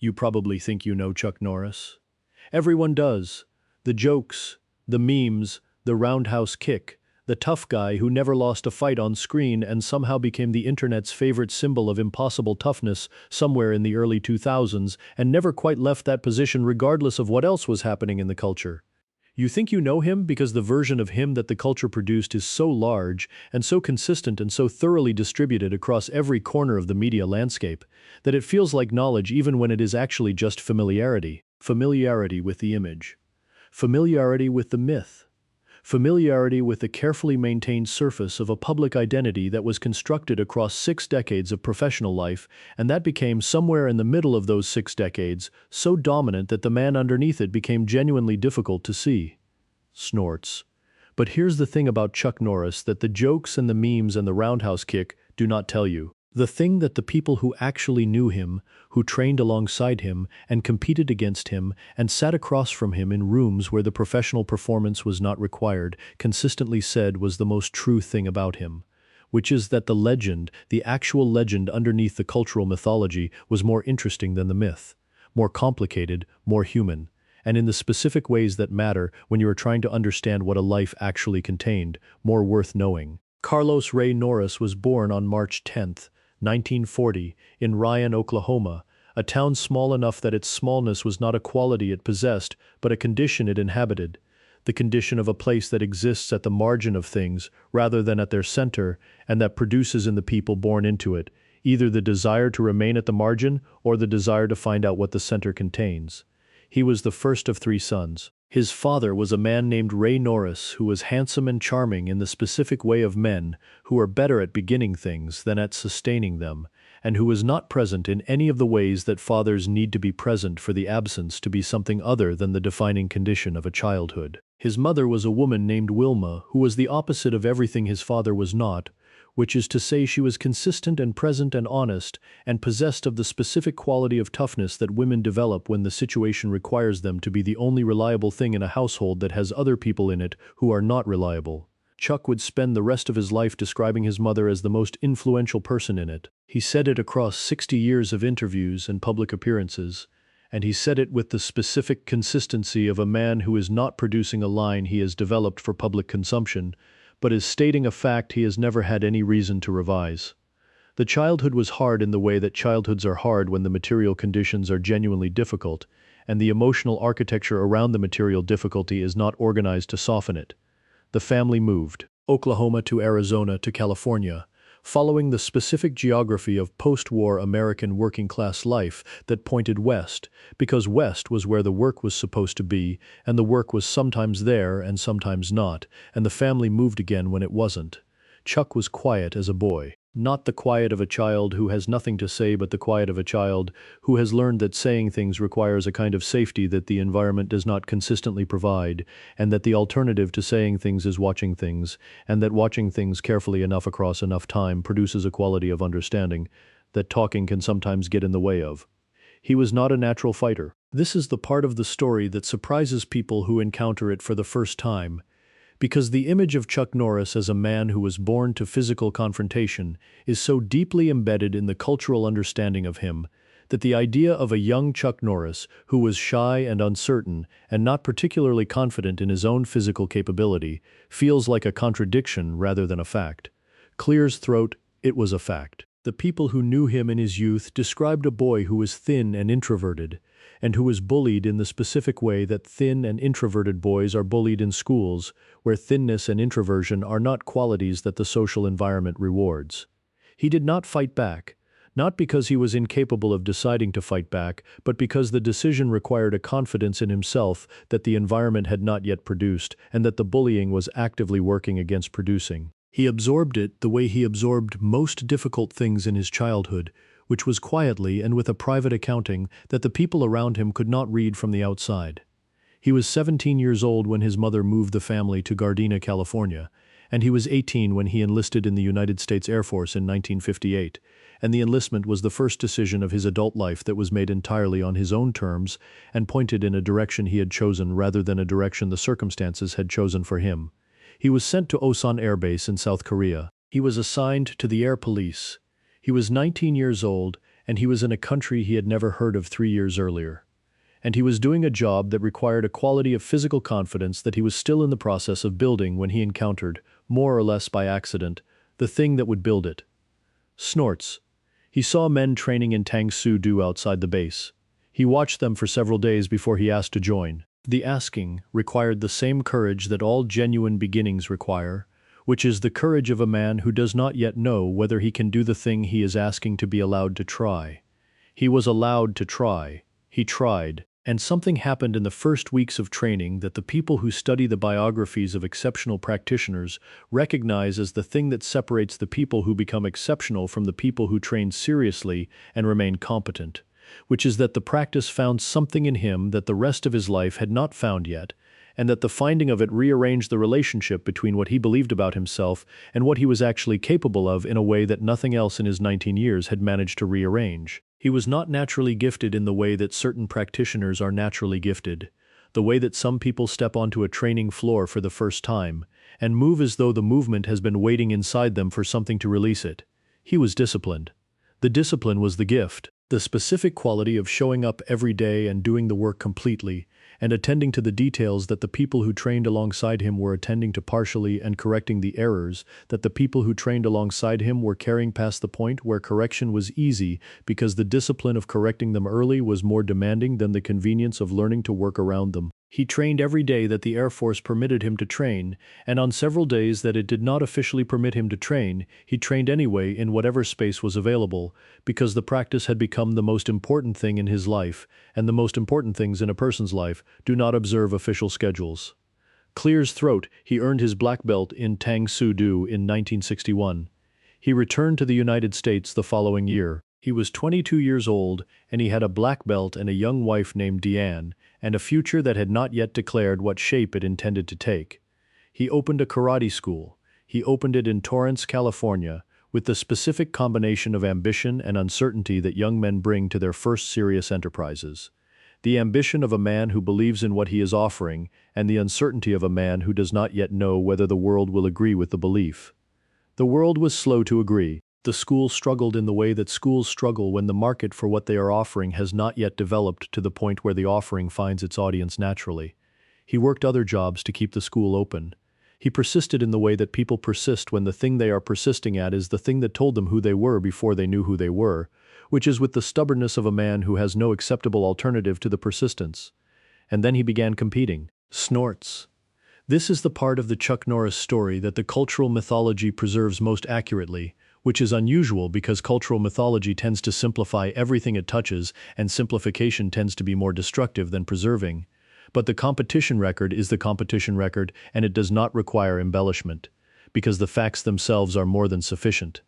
You probably think you know Chuck Norris. Everyone does. The jokes, the memes, the roundhouse kick, the tough guy who never lost a fight on screen and somehow became the internet's favorite symbol of impossible toughness somewhere in the early 2000s and never quite left that position regardless of what else was happening in the culture. You think you know him because the version of him that the culture produced is so large and so consistent and so thoroughly distributed across every corner of the media landscape that it feels like knowledge even when it is actually just familiarity. Familiarity with the image. Familiarity with the myth. Familiarity with the carefully maintained surface of a public identity that was constructed across 6 decades of professional life, and that became somewhere in the middle of those 6 decades, so dominant that the man underneath it became genuinely difficult to see. Snorts. But here's the thing about Chuck Norris that the jokes and the memes and the roundhouse kick do not tell you. The thing that the people who actually knew him, who trained alongside him and competed against him and sat across from him in rooms where the professional performance was not required, consistently said was the most true thing about him, which is that the legend, the actual legend underneath the cultural mythology, was more interesting than the myth, more complicated, more human, and in the specific ways that matter when you are trying to understand what a life actually contained, more worth knowing. Carlos Ray Norris was born on March 10, 1940, in Ryan, Oklahoma, a town small enough that its smallness was not a quality it possessed, but a condition it inhabited, the condition of a place that exists at the margin of things rather than at their center, and that produces in the people born into it either the desire to remain at the margin or the desire to find out what the center contains. He was the first of 3 sons. His father was a man named Ray Norris who was handsome and charming in the specific way of men who are better at beginning things than at sustaining them, and who was not present in any of the ways that fathers need to be present for the absence to be something other than the defining condition of a childhood. His mother was a woman named Wilma who was the opposite of everything his father was not, which is to say she was consistent and present and honest, and possessed of the specific quality of toughness that women develop when the situation requires them to be the only reliable thing in a household that has other people in it who are not reliable. Chuck would spend the rest of his life describing his mother as the most influential person in it. He said it across 60 years of interviews and public appearances, and he said it with the specific consistency of a man who is not producing a line he has developed for public consumption, but is stating a fact he has never had any reason to revise. The childhood was hard in the way that childhoods are hard when the material conditions are genuinely difficult, and the emotional architecture around the material difficulty is not organized to soften it. The family moved, Oklahoma to Arizona to California, following the specific geography of post-war American working-class life that pointed west, because west was where the work was supposed to be, and the work was sometimes there and sometimes not, and the family moved again when it wasn't. Chuck was quiet as a boy. Not the quiet of a child who has nothing to say, but the quiet of a child who has learned that saying things requires a kind of safety that the environment does not consistently provide, and that the alternative to saying things is watching things, and that watching things carefully enough across enough time produces a quality of understanding that talking can sometimes get in the way of. He was not a natural fighter. This is the part of the story that surprises people who encounter it for the first time, because the image of Chuck Norris as a man who was born to physical confrontation is so deeply embedded in the cultural understanding of him that the idea of a young Chuck Norris who was shy and uncertain and not particularly confident in his own physical capability feels like a contradiction rather than a fact. Clear's throat, it was a fact. The people who knew him in his youth described a boy who was thin and introverted, and who was bullied in the specific way that thin and introverted boys are bullied in schools, where thinness and introversion are not qualities that the social environment rewards. He did not fight back, not because he was incapable of deciding to fight back, but because the decision required a confidence in himself that the environment had not yet produced, and that the bullying was actively working against producing. He absorbed it the way he absorbed most difficult things in his childhood, which was quietly and with a private accounting that the people around him could not read from the outside. He was 17 years old when his mother moved the family to Gardena, California, and he was 18 when he enlisted in the United States Air Force in 1958, and the enlistment was the first decision of his adult life that was made entirely on his own terms and pointed in a direction he had chosen rather than a direction the circumstances had chosen for him. He was sent to Osan Air Base in South Korea. He was assigned to the Air Police. He was 19 years old, and he was in a country he had never heard of 3 years earlier. And he was doing a job that required a quality of physical confidence that he was still in the process of building when he encountered, more or less by accident, the thing that would build it. Snorts. He saw men training in Tang Soo Do outside the base. He watched them for several days before he asked to join. The asking required the same courage that all genuine beginnings require, which is the courage of a man who does not yet know whether he can do the thing he is asking to be allowed to try. He was allowed to try. He tried. And something happened in the first weeks of training that the people who study the biographies of exceptional practitioners recognize as the thing that separates the people who become exceptional from the people who train seriously and remain competent, which is that the practice found something in him that the rest of his life had not found yet, and that the finding of it rearranged the relationship between what he believed about himself and what he was actually capable of in a way that nothing else in his 19 years had managed to rearrange. He was not naturally gifted in the way that certain practitioners are naturally gifted, the way that some people step onto a training floor for the first time and move as though the movement has been waiting inside them for something to release it. He was disciplined. The discipline was the gift, the specific quality of showing up every day and doing the work completely, and attending to the details that the people who trained alongside him were attending to partially and correcting the errors that the people who trained alongside him were carrying past the point where correction was easy because the discipline of correcting them early was more demanding than the convenience of learning to work around them. He trained every day that the Air Force permitted him to train, and on several days that it did not officially permit him to train, he trained anyway in whatever space was available, because the practice had become the most important thing in his life, and the most important things in a person's life do not observe official schedules. Clear's throat, he earned his black belt in Tang Soo Do in 1961. He returned to the United States the following year. He was 22 years old, and he had a black belt and a young wife named Deanne, and a future that had not yet declared what shape it intended to take. He opened a karate school. He opened it in Torrance, California, with the specific combination of ambition and uncertainty that young men bring to their first serious enterprises. The ambition of a man who believes in what he is offering, and the uncertainty of a man who does not yet know whether the world will agree with the belief. The world was slow to agree. The school struggled in the way that schools struggle when the market for what they are offering has not yet developed to the point where the offering finds its audience naturally. He worked other jobs to keep the school open. He persisted in the way that people persist when the thing they are persisting at is the thing that told them who they were before they knew who they were, which is with the stubbornness of a man who has no acceptable alternative to the persistence. And then he began competing. Snorts. This is the part of the Chuck Norris story that the cultural mythology preserves most accurately, which is unusual because cultural mythology tends to simplify everything it touches, and simplification tends to be more destructive than preserving. But the competition record is the competition record, and it does not require embellishment, because the facts themselves are more than sufficient.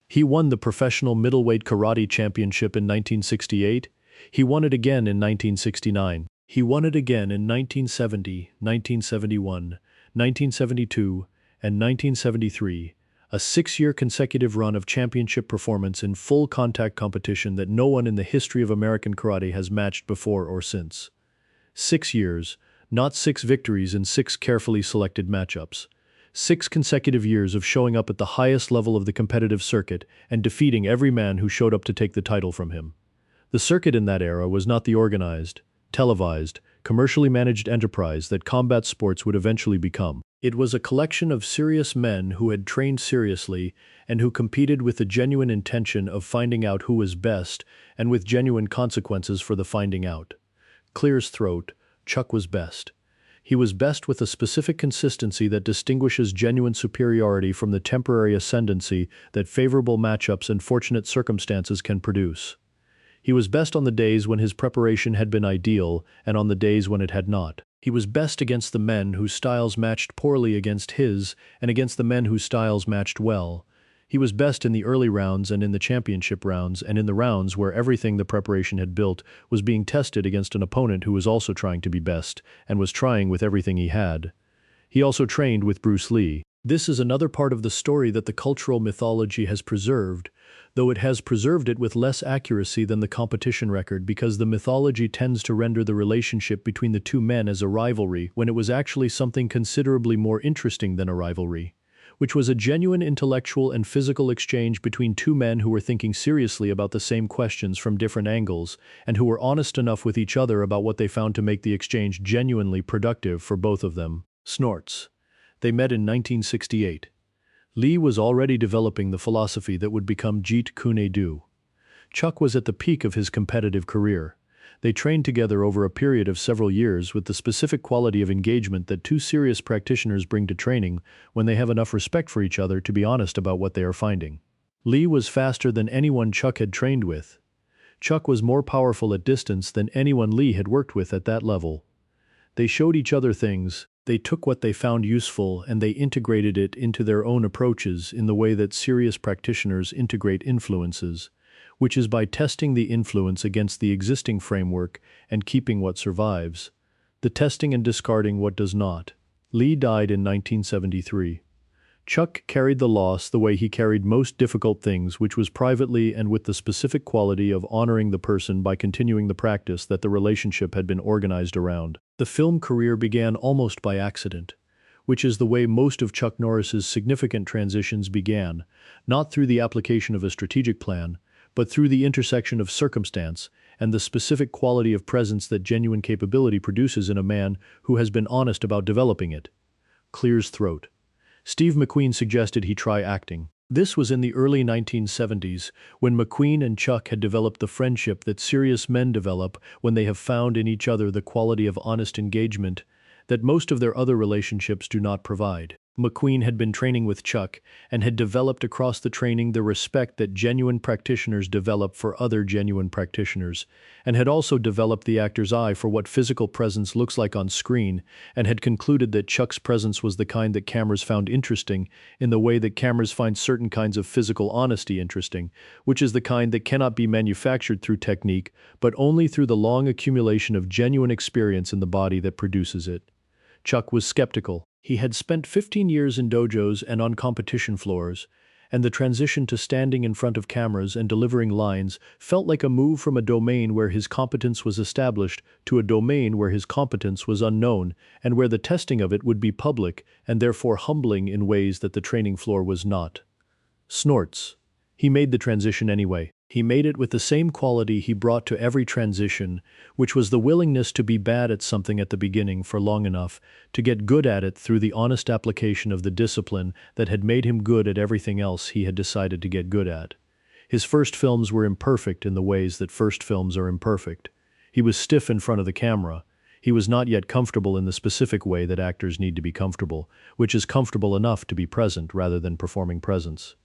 He won the professional middleweight karate championship in 1968. He won it again in 1969. He won it again in 1970, 1971, 1972, and 1973. A 6-year consecutive run of championship performance in full contact competition that no one in the history of American karate has matched before or since. 6 years, not 6 victories in 6 carefully selected matchups. 6 consecutive years of showing up at the highest level of the competitive circuit and defeating every man who showed up to take the title from him. The circuit in that era was not the organized, televised, commercially managed enterprise that combat sports would eventually become. It was a collection of serious men who had trained seriously and who competed with the genuine intention of finding out who was best and with genuine consequences for the finding out. Clear's throat, Chuck was best. He was best with a specific consistency that distinguishes genuine superiority from the temporary ascendancy that favorable matchups and fortunate circumstances can produce. He was best on the days when his preparation had been ideal and on the days when it had not. He was best against the men whose styles matched poorly against his and against the men whose styles matched well. He was best in the early rounds and in the championship rounds and in the rounds where everything the preparation had built was being tested against an opponent who was also trying to be best and was trying with everything he had. He also trained with Bruce Lee. This is another part of the story that the cultural mythology has preserved, though it has preserved it with less accuracy than the competition record because the mythology tends to render the relationship between the two men as a rivalry when it was actually something considerably more interesting than a rivalry, which was a genuine intellectual and physical exchange between two men who were thinking seriously about the same questions from different angles, and who were honest enough with each other about what they found to make the exchange genuinely productive for both of them. Snorts. They met in 1968. Lee was already developing the philosophy that would become Jeet Kune Do. Chuck was at the peak of his competitive career. They trained together over a period of several years with the specific quality of engagement that two serious practitioners bring to training when they have enough respect for each other to be honest about what they are finding. Lee was faster than anyone Chuck had trained with. Chuck was more powerful at distance than anyone Lee had worked with at that level. They showed each other things, they took what they found useful and they integrated it into their own approaches in the way that serious practitioners integrate influences, which is by testing the influence against the existing framework and keeping what survives, the testing and discarding what does not. Lee died in 1973. Chuck carried the loss the way he carried most difficult things, which was privately and with the specific quality of honoring the person by continuing the practice that the relationship had been organized around. The film career began almost by accident, which is the way most of Chuck Norris's significant transitions began, not through the application of a strategic plan, but through the intersection of circumstance and the specific quality of presence that genuine capability produces in a man who has been honest about developing it. Clears throat. Steve McQueen suggested he try acting. This was in the early 1970s, when McQueen and Chuck had developed the friendship that serious men develop when they have found in each other the quality of honest engagement that most of their other relationships do not provide. McQueen had been training with Chuck and had developed across the training the respect that genuine practitioners develop for other genuine practitioners, and had also developed the actor's eye for what physical presence looks like on screen, and had concluded that Chuck's presence was the kind that cameras found interesting in the way that cameras find certain kinds of physical honesty interesting, which is the kind that cannot be manufactured through technique, but only through the long accumulation of genuine experience in the body that produces it. Chuck was skeptical. He had spent 15 years in dojos and on competition floors, and the transition to standing in front of cameras and delivering lines felt like a move from a domain where his competence was established to a domain where his competence was unknown and where the testing of it would be public and therefore humbling in ways that the training floor was not. Snorts. He made the transition anyway. He made it with the same quality he brought to every transition, which was the willingness to be bad at something at the beginning for long enough to get good at it through the honest application of the discipline that had made him good at everything else he had decided to get good at. His first films were imperfect in the ways that first films are imperfect. He was stiff in front of the camera. He was not yet comfortable in the specific way that actors need to be comfortable, which is comfortable enough to be present rather than performing presence.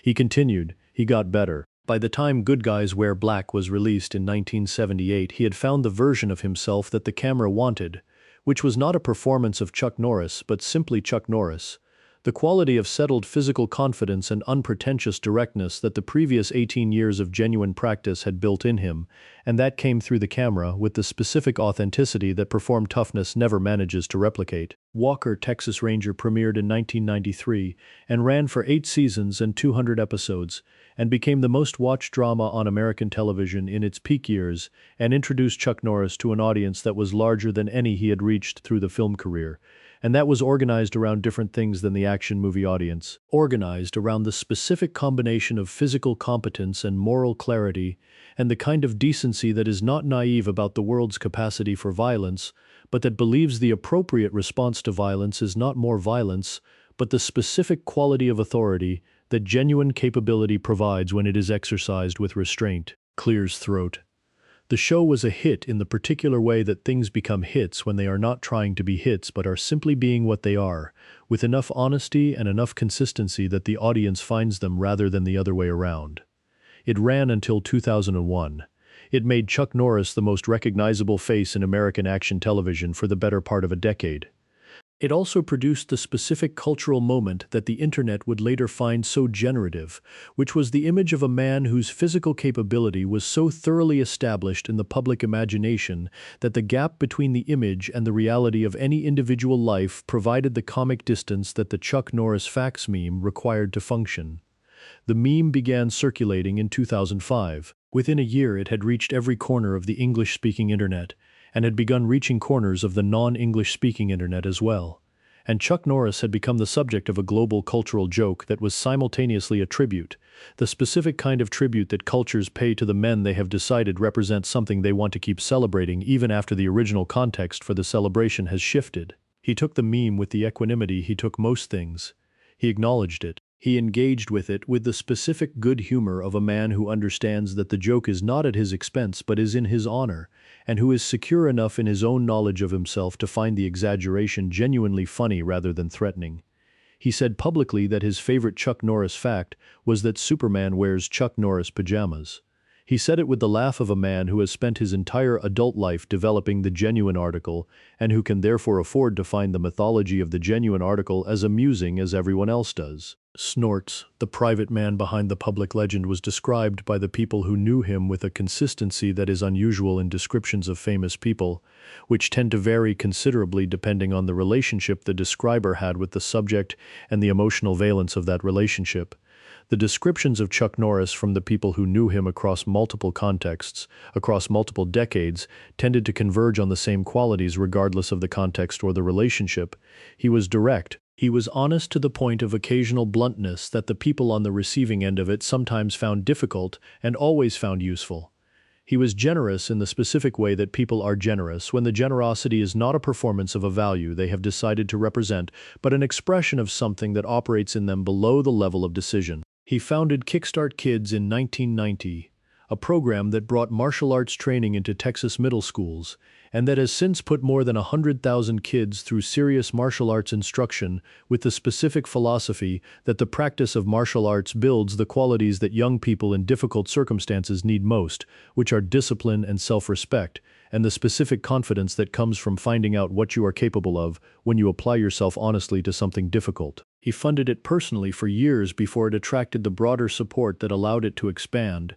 He continued, he got better. By the time Good Guys Wear Black was released in 1978, he had found the version of himself that the camera wanted, which was not a performance of Chuck Norris, but simply Chuck Norris. The quality of settled physical confidence and unpretentious directness that the previous 18 years of genuine practice had built in him, and that came through the camera with the specific authenticity that performed toughness never manages to replicate. Walker, Texas Ranger premiered in 1993 and ran for 8 seasons and 200 episodes, and became the most watched drama on American television in its peak years, and introduced Chuck Norris to an audience that was larger than any he had reached through the film career. And that was organized around different things than the action movie audience. Organized around the specific combination of physical competence and moral clarity, and the kind of decency that is not naive about the world's capacity for violence, but that believes the appropriate response to violence is not more violence, but the specific quality of authority that genuine capability provides when it is exercised with restraint. Clears throat. The show was a hit in the particular way that things become hits when they are not trying to be hits but are simply being what they are, with enough honesty and enough consistency that the audience finds them rather than the other way around. It ran until 2001. It made Chuck Norris the most recognizable face in American action television for the better part of a decade. It also produced the specific cultural moment that the internet would later find so generative, which was the image of a man whose physical capability was so thoroughly established in the public imagination that the gap between the image and the reality of any individual life provided the comic distance that the Chuck Norris fax meme required to function. The meme began circulating in 2005. Within a year, it had reached every corner of the English-speaking internet, and had begun reaching corners of the non-English-speaking internet as well. and Chuck Norris had become the subject of a global cultural joke that was simultaneously a tribute, the specific kind of tribute that cultures pay to the men they have decided represent something they want to keep celebrating even after the original context for the celebration has shifted. He took the meme with the equanimity he took most things. He acknowledged it. He engaged with it with the specific good humor of a man who understands that the joke is not at his expense but is in his honor, and who is secure enough in his own knowledge of himself to find the exaggeration genuinely funny rather than threatening. He said publicly that his favorite Chuck Norris fact was that Superman wears Chuck Norris pajamas. He said it with the laugh of a man who has spent his entire adult life developing the genuine article and who can therefore afford to find the mythology of the genuine article as amusing as everyone else does. Snorts, the private man behind the public legend, was described by the people who knew him with a consistency that is unusual in descriptions of famous people, which tend to vary considerably depending on the relationship the describer had with the subject and the emotional valence of that relationship. The descriptions of Chuck Norris from the people who knew him across multiple contexts, across multiple decades, tended to converge on the same qualities regardless of the context or the relationship. He was direct. He was honest to the point of occasional bluntness that the people on the receiving end of it sometimes found difficult and always found useful. He was generous in the specific way that people are generous when the generosity is not a performance of a value they have decided to represent, but an expression of something that operates in them below the level of decision. He founded Kickstart Kids in 1990, a program that brought martial arts training into Texas middle schools, and that has since put more than 100,000 kids through serious martial arts instruction with the specific philosophy that the practice of martial arts builds the qualities that young people in difficult circumstances need most, which are discipline and self-respect, and the specific confidence that comes from finding out what you are capable of when you apply yourself honestly to something difficult. He funded it personally for years before it attracted the broader support that allowed it to expand.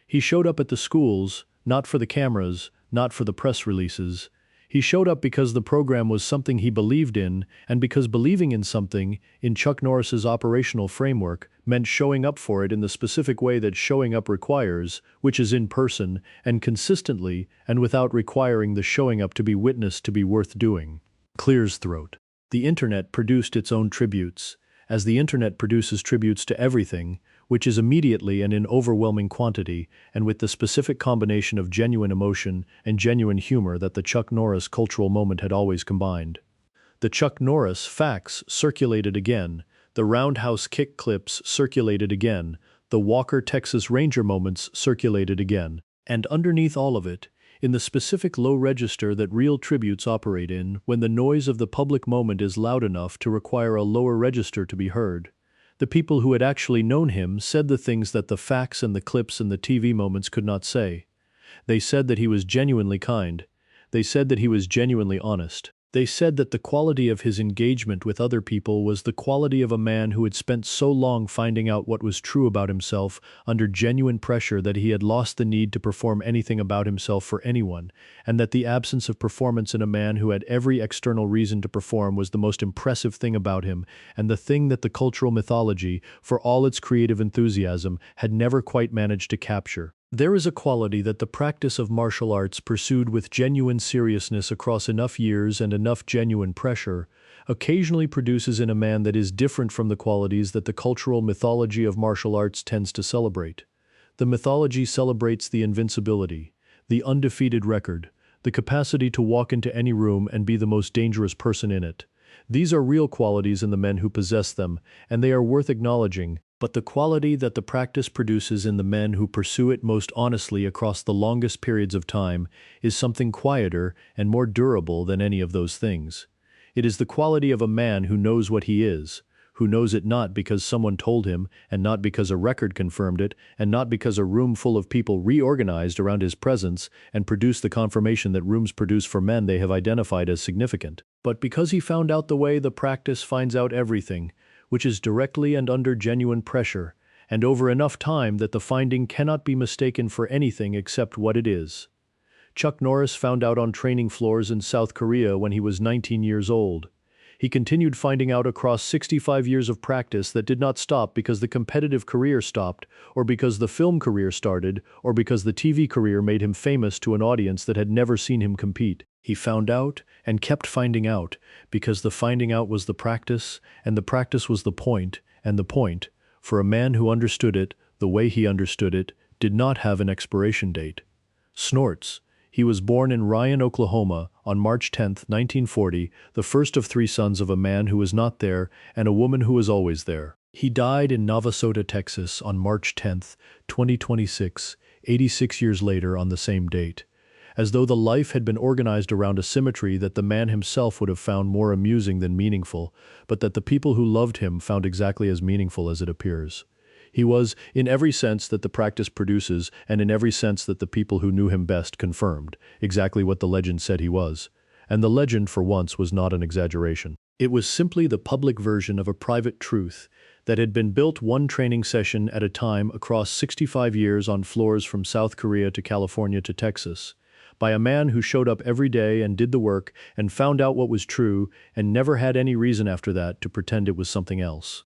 He showed up at the schools, not for the cameras, not for the press releases. He showed up because the program was something he believed in, and because believing in something, in Chuck Norris's operational framework, meant showing up for it in the specific way that showing up requires, which is in person, and consistently, and without requiring the showing up to be witnessed to be worth doing. Clears throat. The internet produced its own tributes, as the internet produces tributes to everything, which is immediately and in overwhelming quantity, and with the specific combination of genuine emotion and genuine humor that the Chuck Norris cultural moment had always combined. The Chuck Norris facts circulated again, the roundhouse kick clips circulated again, the Walker Texas Ranger moments circulated again, and underneath all of it, in the specific low register that real tributes operate in when the noise of the public moment is loud enough to require a lower register to be heard, the people who had actually known him said the things that the facts and the clips and the TV moments could not say. They said that he was genuinely kind. They said that he was genuinely honest. They said that the quality of his engagement with other people was the quality of a man who had spent so long finding out what was true about himself under genuine pressure that he had lost the need to perform anything about himself for anyone, and that the absence of performance in a man who had every external reason to perform was the most impressive thing about him, and the thing that the cultural mythology, for all its creative enthusiasm, had never quite managed to capture. There is a quality that the practice of martial arts pursued with genuine seriousness across enough years and enough genuine pressure occasionally produces in a man that is different from the qualities that the cultural mythology of martial arts tends to celebrate. The mythology celebrates the invincibility, the undefeated record, the capacity to walk into any room and be the most dangerous person in it. These are real qualities in the men who possess them, and they are worth acknowledging. But the quality that the practice produces in the men who pursue it most honestly across the longest periods of time is something quieter and more durable than any of those things. It is the quality of a man who knows what he is, who knows it not because someone told him, and not because a record confirmed it, and not because a room full of people reorganized around his presence and produced the confirmation that rooms produce for men they have identified as significant, but because he found out the way the practice finds out everything, which is directly and under genuine pressure, and over enough time that the finding cannot be mistaken for anything except what it is. Chuck Norris found out on training floors in South Korea when he was 19 years old. He continued finding out across 65 years of practice that did not stop because the competitive career stopped, or because the film career started, or because the TV career made him famous to an audience that had never seen him compete. He found out and kept finding out, because the finding out was the practice, and the practice was the point, and the point, for a man who understood it the way he understood it, did not have an expiration date. Snorts. He was born in Ryan, Oklahoma, on March 10, 1940, the first of 3 sons of a man who was not there and a woman who was always there. He died in Navasota, Texas, on March 10, 2026, 86 years later on the same date. As though the life had been organized around a symmetry that the man himself would have found more amusing than meaningful, but that the people who loved him found exactly as meaningful as it appears. He was, in every sense that the practice produces, and in every sense that the people who knew him best confirmed, exactly what the legend said he was. And the legend, for once, was not an exaggeration. It was simply the public version of a private truth that had been built one training session at a time across 65 years on floors from South Korea to California to Texas, by a man who showed up every day and did the work and found out what was true and never had any reason after that to pretend it was something else.